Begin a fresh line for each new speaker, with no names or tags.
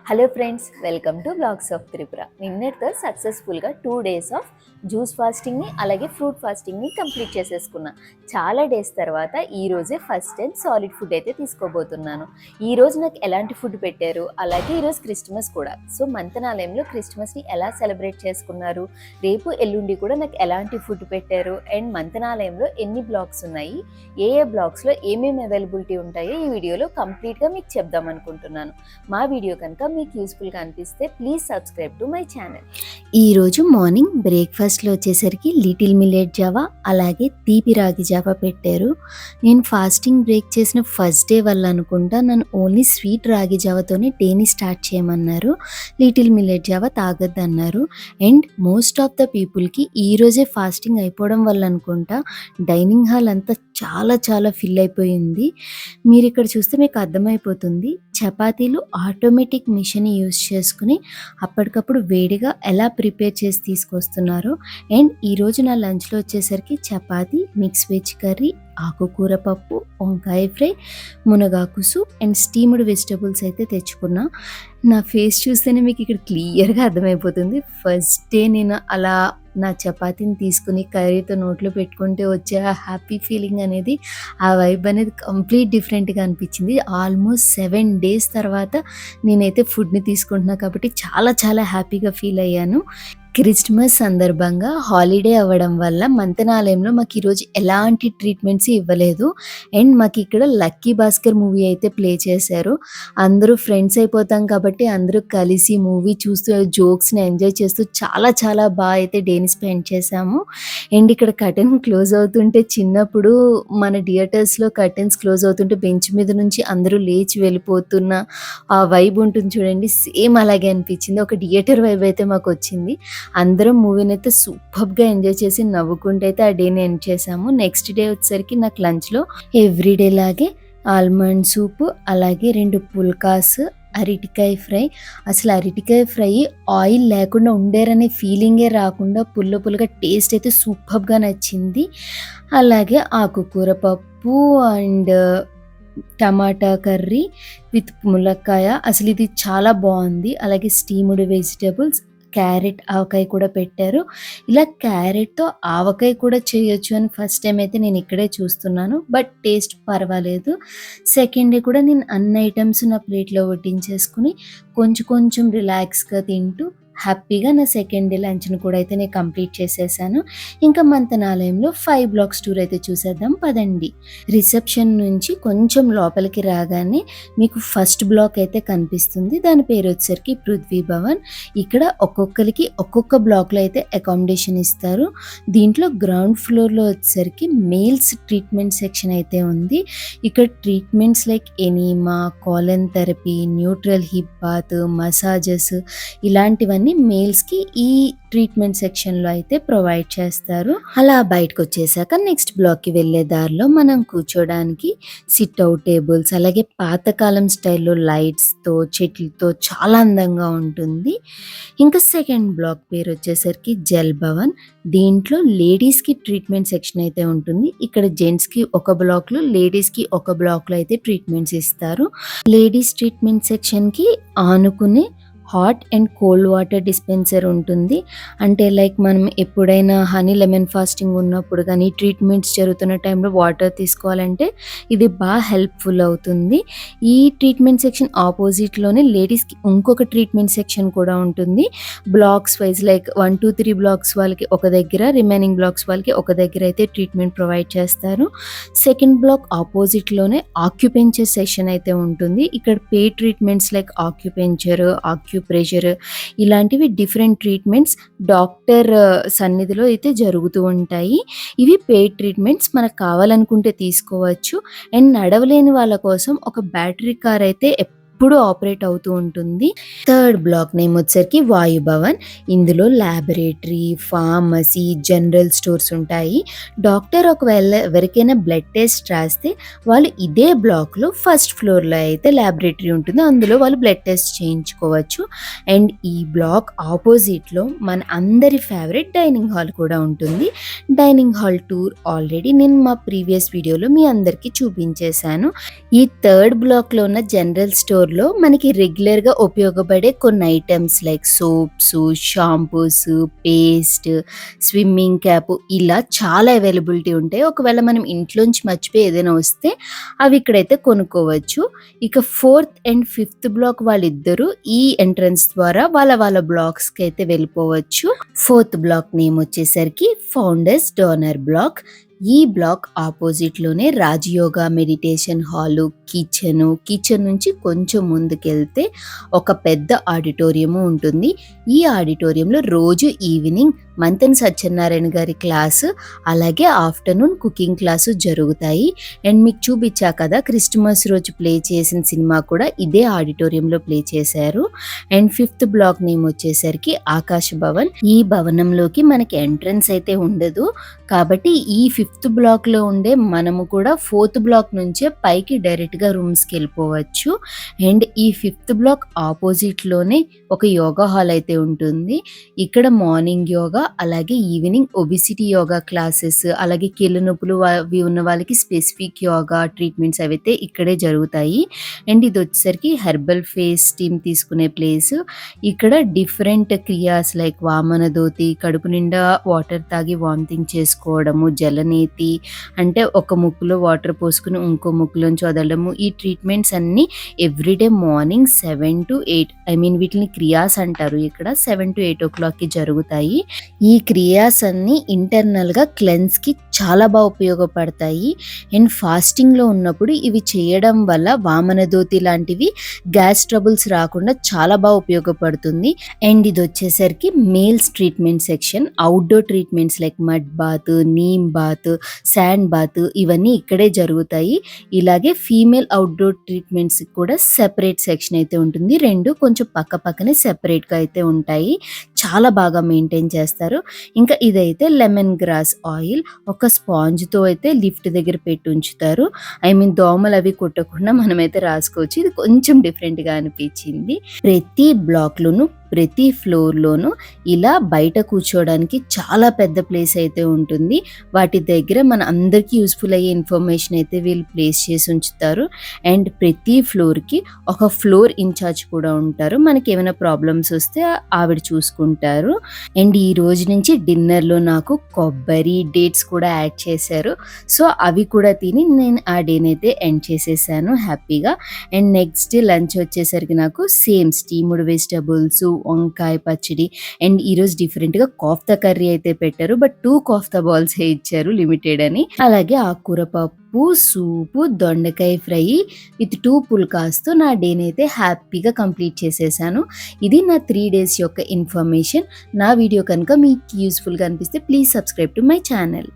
Hello friends, welcome to blogs of Tripura. నిన్నటితో సక్సెస్ఫుల్గా 2 days of juice ఫాస్టింగ్ని అలాగే ఫ్రూట్ ఫాస్టింగ్ని కంప్లీట్ చేసేసుకున్నా. చాలా డేస్ తర్వాత ఈరోజే ఫస్ట్ టైం సాలిడ్ ఫుడ్ అయితే తీసుకోబోతున్నాను. ఈరోజు నాకు ఎలాంటి ఫుడ్ పెట్టారు, అలాగే ఈరోజు క్రిస్మస్ కూడా. సో మంతనాలయంలో క్రిస్మస్ని ఎలా సెలబ్రేట్ చేసుకున్నారు, రేపు ఎల్లుండి కూడా నాకు ఎలాంటి ఫుడ్ పెట్టారు, అండ్ మంతనాలయంలో ఎన్ని బ్లాగ్స్ ఉన్నాయి, ఏ బ్లాగ్స్లో ఏమేమి అవైలబిలిటీ ఉంటాయో ఈ వీడియోలో కంప్లీట్గా మీకు చెప్దాం అనుకుంటున్నాను. మా వీడియో కనుక మీకు యూస్ఫుల్గా అనిపిస్తే please subscribe to my channel. ఈరోజు మార్నింగ్ బ్రేక్ఫాస్ట్లో వచ్చేసరికి లిటిల్ మిల్లెట్ జావా అలాగే తీపి రాగి జావా పెట్టారు. నేను ఫాస్టింగ్ బ్రేక్ చేసిన ఫస్ట్ డే వల్ల అనుకుంటా నన్ను ఓన్లీ స్వీట్ రాగి జావాతోనే డేని స్టార్ట్ చేయమన్నారు. లిటిల్ మిల్లెట్ జావా తాగొద్దు అన్నారు. అండ్ మోస్ట్ ఆఫ్ ద పీపుల్కి ఈరోజే ఫాస్టింగ్ అయిపోవడం వల్ల అనుకుంటా డైనింగ్ హాల్ అంతా చాలా చాలా ఫిల్ అయిపోయింది. మీరు ఇక్కడ చూస్తే మీకు అర్థమైపోతుంది. చపాతీలు ఆటోమేటిక్ మిషన్ యూస్ చేసుకుని అప్పటికప్పుడు వేడిగా ఎలా ప్రిపేర్ చేసి తీసుకొస్తున్నారు. అండ్ ఈరోజు నా లంచ్లో వచ్చేసరికి చపాతీ, మిక్స్ వెజ్ కర్రీ, ఆకుకూర పప్పు, వంకాయ ఫ్రై, మునగాకు సూప్ అండ్ స్టీమ్డ్ వెజిటబుల్స్ అయితే తెచ్చుకున్నా. నా ఫేస్ చూస్తేనే మీకు ఇక్కడ క్లియర్గా అర్థమైపోతుంది. ఫస్ట్ డే నేను అలా నా చపాతీని తీసుకుని కర్రీతో నోట్లో పెట్టుకుంటే వచ్చే ఆ హ్యాపీ ఫీలింగ్ అనేది, ఆ వైబ్ అనేది కంప్లీట్ డిఫరెంట్గా అనిపించింది. ఆల్మోస్ట్ 7 days తర్వాత నేనైతే ఫుడ్ని తీసుకుంటున్నా కాబట్టి చాలా చాలా హ్యాపీగా ఫీల్ అయ్యాను. క్రిస్మస్ సందర్భంగా హాలిడే అవ్వడం వల్ల మంతనాలయంలో మాకు ఈరోజు ఎలాంటి ట్రీట్మెంట్స్ ఇవ్వలేదు. అండ్ మాకు ఇక్కడ లక్కీ భాస్కర్ మూవీ అయితే ప్లే చేశారు. అందరూ ఫ్రెండ్స్ అయిపోతాం కాబట్టి అందరూ కలిసి మూవీ చూస్తూ జోక్స్ని ఎంజాయ్ చేస్తూ చాలా చాలా బాగా అయితే డేని స్పెండ్ చేశాము. అండ్ ఇక్కడ కర్టెన్ క్లోజ్ అవుతుంటే, చిన్నప్పుడు మన థియేటర్స్లో కర్టెన్స్ క్లోజ్ అవుతుంటే బెంచ్ మీద నుంచి అందరూ లేచి వెళ్ళిపోతున్న ఆ వైబ్ ఉంటుంది చూడండి, సేమ్ అలాగే అనిపించింది. ఒక థియేటర్ వైబ్ అయితే మాకు వచ్చింది. అందరం మూవీని అయితే సూపర్గా ఎంజాయ్ చేసి నవ్వుకుంటూ అయితే ఆ డేని ఎండ్ చేసాము. నెక్స్ట్ డే వచ్చేసరికి నాకు లంచ్లో ఎవ్రీడే లాగే ఆల్మండ్ సూప్, అలాగే 2 పుల్కాస్, అరటికాయ ఫ్రై. అసలు అరటికాయ ఫ్రై ఆయిల్ లేకుండా ఉండేరనే ఫీలింగే రాకుండా పుల్ల పుల్లగా టేస్ట్ అయితే సూపర్గా నచ్చింది. అలాగే ఆకుకూర పప్పు అండ్ టమాటా కర్రీ విత్ ములక్కాయ. అసలు ఇది చాలా బాగుంది. అలాగే స్టీమ్డ్ వెజిటబుల్స్, క్యారెట్, ఆవకాయ కూడా పెట్టారు. ఇలా క్యారెట్తో ఆవకాయ కూడా చేయొచ్చు అని ఫస్ట్ టైం అయితే నేను ఇక్కడే చూస్తున్నాను. బట్ టేస్ట్ పర్వాలేదు. సెకండ్ డే కూడా నేను అన్ని ఐటమ్స్ నా ప్లేట్లో వడ్డించేసుకుని కొంచెం కొంచెం రిలాక్స్గా తింటూ హ్యాపీగా నా సెకండ్ డే లంచ్ని కూడా అయితే నేను కంప్లీట్ చేసేసాను. ఇంకా మంతనాలయంలో 5 blocks టూర్ అయితే చూసేద్దాం పదండి. రిసెప్షన్ నుంచి కొంచెం లోపలికి రాగానే మీకు ఫస్ట్ బ్లాక్ అయితే కనిపిస్తుంది. దాని పేరు వచ్చేసరికి పృథ్వీ భవన్. ఇక్కడ ఒక్కొక్కరికి ఒక్కొక్క బ్లాక్లో అయితే అకామిడేషన్ ఇస్తారు. దీంట్లో గ్రౌండ్ ఫ్లోర్లో వచ్చేసరికి మేల్స్ ట్రీట్మెంట్ సెక్షన్ అయితే ఉంది. ఇక్కడ treatments like enema, colon therapy, neutral hip bath, massages ఇలాంటివన్నీ మేల్స్కి ఈ ట్రీట్మెంట్ సెక్షన్లో అయితే ప్రొవైడ్ చేస్తారు. అలా బయటకు వచ్చేసాక నెక్స్ట్ బ్లాక్కి వెళ్ళే దారిలో మనం కూర్చోడానికి సిట్ అవుట్ టేబుల్స్, అలాగే పాతకాలం స్టైల్లో లైట్స్తో చెట్లతో చాలా అందంగా ఉంటుంది. ఇంకా సెకండ్ బ్లాక్ పేరు వచ్చేసరికి జల్ భవన్. దీంట్లో లేడీస్కి ట్రీట్మెంట్ సెక్షన్ అయితే ఉంటుంది. ఇక్కడ జెంట్స్కి ఒక బ్లాక్లో, లేడీస్కి ఒక బ్లాక్లో అయితే ట్రీట్మెంట్స్ ఇస్తారు. లేడీస్ ట్రీట్మెంట్ సెక్షన్కి ఆనుకునే hot and cold water dispenser ఉంటుంది. అంటే లైక్ మనం ఎప్పుడైనా హనీ లెమన్ ఫాస్టింగ్ ఉన్నప్పుడు కానీ ట్రీట్మెంట్స్ జరుగుతున్న టైంలో వాటర్ తీసుకోవాలంటే ఇది బాగా హెల్ప్ఫుల్ అవుతుంది. ఈ ట్రీట్మెంట్ సెక్షన్ ఆపోజిట్లోనే లేడీస్కి ఇంకొక ట్రీట్మెంట్ సెక్షన్ కూడా ఉంటుంది. బ్లాక్స్ వైజ్ లైక్ 1, 2, 3 బ్లాక్స్ వాళ్ళకి ఒక దగ్గర, రిమైనింగ్ బ్లాక్స్ వాళ్ళకి ఒక దగ్గర అయితే ట్రీట్మెంట్ ప్రొవైడ్ చేస్తారు. సెకండ్ బ్లాక్ ఆపోజిట్లోనే ఆక్యుపెంచర్ సెక్షన్ అయితే ఉంటుంది. ఇక్కడ pay treatments like acupuncture, pressure ఇలాంటివి డిఫరెంట్ ట్రీట్మెంట్స్ డాక్టర్ సన్నిధిలో అయితే జరుగుతూ ఉంటాయి. ఇవి పెయిడ్ ట్రీట్మెంట్స్, మనకు కావాలనుకుంటే తీసుకోవచ్చు. అండ్ నడవలేని వాళ్ళ కోసం ఒక బ్యాటరీ కార్ అయితే ఎప్పుడు ఆపరేట్ అవుతూ ఉంటుంది. థర్డ్ బ్లాక్ నేమ్ వచ్చేసరికి వాయు భవన్. ఇందులో ల్యాబొరేటరీ, ఫార్మసీ, జనరల్ స్టోర్స్ ఉంటాయి. డాక్టర్ ఒకవేళ ఎవరికైనా బ్లడ్ టెస్ట్ రాస్తే వాళ్ళు ఇదే బ్లాక్లో ఫస్ట్ ఫ్లోర్లో అయితే ల్యాబొరేటరీ ఉంటుంది. అందులో వాళ్ళు బ్లడ్ టెస్ట్ చేయించుకోవచ్చు. అండ్ ఈ బ్లాక్ ఆపోజిట్లో మన అందరి ఫేవరెట్ డైనింగ్ హాల్ కూడా ఉంటుంది. డైనింగ్ హాల్ టూర్ ఆల్రెడీ నేను మా ప్రీవియస్ వీడియోలో మీ అందరికీ చూపించేశాను. ఈ థర్డ్ బ్లాక్లో ఉన్న జనరల్ స్టోర్ ఫ్లోర్‌లో మనకి రెగ్యులర్‌గా ఉపయోగపడే కొన్ని items like soaps, shampoos, paste, swimming cap ఇలా చాలా అవైలబిలిటీ ఉంటాయి. ఒకవేళ మనం ఇంట్లోంచి మర్చిపోయి ఏదైనా వస్తే అవి ఇక్కడైతే కొనుక్కోవచ్చు. ఇక ఫోర్త్ అండ్ ఫిఫ్త్ బ్లాక్ వాళ్ళిద్దరూ ఈ ఎంట్రన్స్ ద్వారా వాళ్ళ బ్లాక్స్‌కి అయితే వెళ్ళిపోవచ్చు. ఫోర్త్ బ్లాక్ నేమ్ వచ్చేసరికి ఫౌండర్స్ డోనర్ బ్లాక్. ఈ black ఆపోజిట్లోనే rajayoga meditation hall, kitchen నుంచి కొంచెం ముందుకెళ్తే ఒక పెద్ద ఆడిటోరియము ఉంటుంది. ఈ ఆడిటోరియంలో రోజు ఈవినింగ్ మంతెన సత్యనారాయణ గారి క్లాసు అలాగే ఆఫ్టర్నూన్ కుకింగ్ క్లాసు జరుగుతాయి. అండ్ మీకు చూపించా కదా క్రిస్టమస్ రోజు ప్లే చేసిన సినిమా కూడా ఇదే ఆడిటోరియంలో ప్లే చేశారు. అండ్ ఫిఫ్త్ బ్లాక్ నేమ్ వచ్చేసరికి ఆకాశ భవన్. ఈ భవనంలోకి మనకి ఎంట్రన్స్ అయితే ఉండదు కాబట్టి ఈ ఫిఫ్త్ బ్లాక్ లో ఉండే మనము కూడా ఫోర్త్ బ్లాక్ నుంచే పైకి డైరెక్ట్ గా రూమ్స్ కి వెళ్ళిపోవచ్చు. అండ్ ఈ ఫిఫ్త్ బ్లాక్ ఆపోజిట్ లోనే ఒక యోగా హాల్ అయితే ఉంటుంది. ఇక్కడ మార్నింగ్ యోగా అలాగే ఈవినింగ్ ఒబిసిటీ యోగా క్లాసెస్ అలాగే కీళ్ళ నొప్పులు అవి ఉన్న వాళ్ళకి స్పెసిఫిక్ యోగా ట్రీట్మెంట్స్ అవైతే ఇక్కడే జరుగుతాయి. అండ్ ఇది వచ్చేసరికి హెర్బల్ ఫేస్ టీమ్ తీసుకునే ప్లేస్. ఇక్కడ డిఫరెంట్ క్రియాస్ లైక్ వామన ధోతి, కడుపు నిండా వాటర్ తాగి వామిటింగ్ చేసుకోవడము, జలనేతి అంటే ఒక ముక్కులో వాటర్ పోసుకుని ఇంకో ముక్కులోంచి వదలడము, ఈ ట్రీట్మెంట్స్ అన్ని ఎవ్రీడే మార్నింగ్ 7 to 8 వీటిని క్రియాస్ అంటారు. ఇక్కడ 7 to 8 o'clock కి జరుగుతాయి. ఈ క్రియాస్ అన్ని ఇంటర్నల్ గా క్లెన్స్ కి చాలా బాగా ఉపయోగపడతాయి. అండ్ ఫాస్టింగ్ లో ఉన్నప్పుడు ఇవి చేయడం వల్ల వామన ధోతి లాంటివి గ్యాస్ ట్రబుల్స్ రాకుండా చాలా బాగా ఉపయోగపడుతుంది. అండ్ ఇది వచ్చేసరికి males treatment section. Outdoor treatments like mud bath, neem bath, sand bath ఇవన్నీ ఇక్కడే జరుగుతాయి. ఇలాగే ఫీమేల్ అవుట్డోర్ ట్రీట్మెంట్స్ కూడా సెపరేట్ సెక్షన్ అయితే ఉంటుంది. రెండు కొంచెం పక్క పక్కనే సెపరేట్ గా అయితే ఉంటాయి. చాలా బాగా మెయింటైన్ చేస్తారు. ఇంకా ఇదైతే లెమన్ గ్రాస్ ఆయిల్ ఒక స్పాంజ్ తో అయితే లిఫ్ట్ దగ్గర పెట్టి ఉంచుతారు. దోమలు అవి కుట్టకుండా మనమైతే రాసుకోవచ్చు. ఇది కొంచెం డిఫరెంట్ గా అనిపించింది. ప్రతి బ్లాక్ లోను ప్రతి ఫ్లోర్ లోను ఇలా బయట కూర్చోవడానికి చాలా పెద్ద ప్లేస్ అయితే ఉంటుంది. వాటి దగ్గర మన అందరికీ యూస్ఫుల్ అయ్యే ఇన్ఫర్మేషన్ అయితే వీళ్ళు ప్లేస్ చేసి ఉంచుతారు. అండ్ ప్రతి ఫ్లోర్ కి ఒక ఫ్లోర్ ఇన్ఛార్జ్ కూడా ఉంటారు. మనకి ఏమైనా ప్రాబ్లమ్స్ వస్తే ఆవిడ చూసుకుంటారు. అండ్ ఈ రోజు నుంచి డిన్నర్ లో నాకు కొబ్బరి డేట్స్ కూడా యాడ్ చేశారు. సో అవి కూడా తిని నేను ఆ డేని అయితే ఎండ్ చేసేసాను హ్యాపీగా. అండ్ నెక్స్ట్ లంచ్ వచ్చేసరికి నాకు సేమ్ స్టీమ్డ్ వెజిటబుల్స్, వంకాయ పచ్చడి అండ్ ఈరోజు డిఫరెంట్ గా కోఫ్తా కర్రీ అయితే పెట్టారు. బట్ 2 కోఫ్తా బాల్స్ ఇచ్చారు లిమిటెడ్ అని. అలాగే ఆకుకూర పప్పు, సూపు, దొండకాయ ఫ్రై విత్ 2 పుల్కాస్తో నా డేని అయితే హ్యాపీగా కంప్లీట్ చేసేసాను. ఇది నా 3 days యొక్క ఇన్ఫర్మేషన్. నా వీడియో కనుక మీకు యూస్ఫుల్గా అనిపిస్తే please subscribe to my channel.